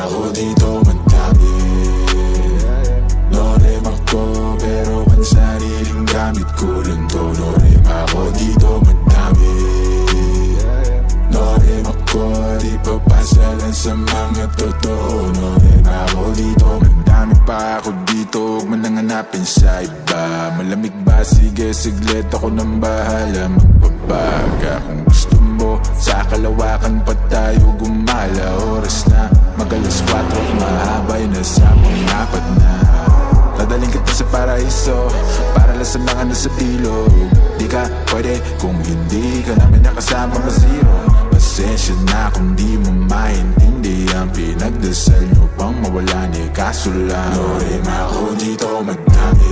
ako dito madami. No-rem ako pero ang sariling gamit ko lang to. No-rem ako dito madami. No-rem ako, di papasa lang sa mga totoo. No-rem ako dito madami pa ako dito. Huwag man nang hanapin sa iba. Malamig ba? Sige, siglit ako nang bahala magbabaga. Kung gusto mo, sa kalawakan pa tayo gumala. Oras na, mag-alas 4, mahabay na sa pang-apat na. Dadaling kita sa paraiso, para lasang lang ano sa ilog. Di ka pwede kung hindi ka namin nakasama ma-zero. Pasensya na kung di mo maintindihan. Pinagdasal nyo pang mawala ni kaso lang. No-rem ako dito madami.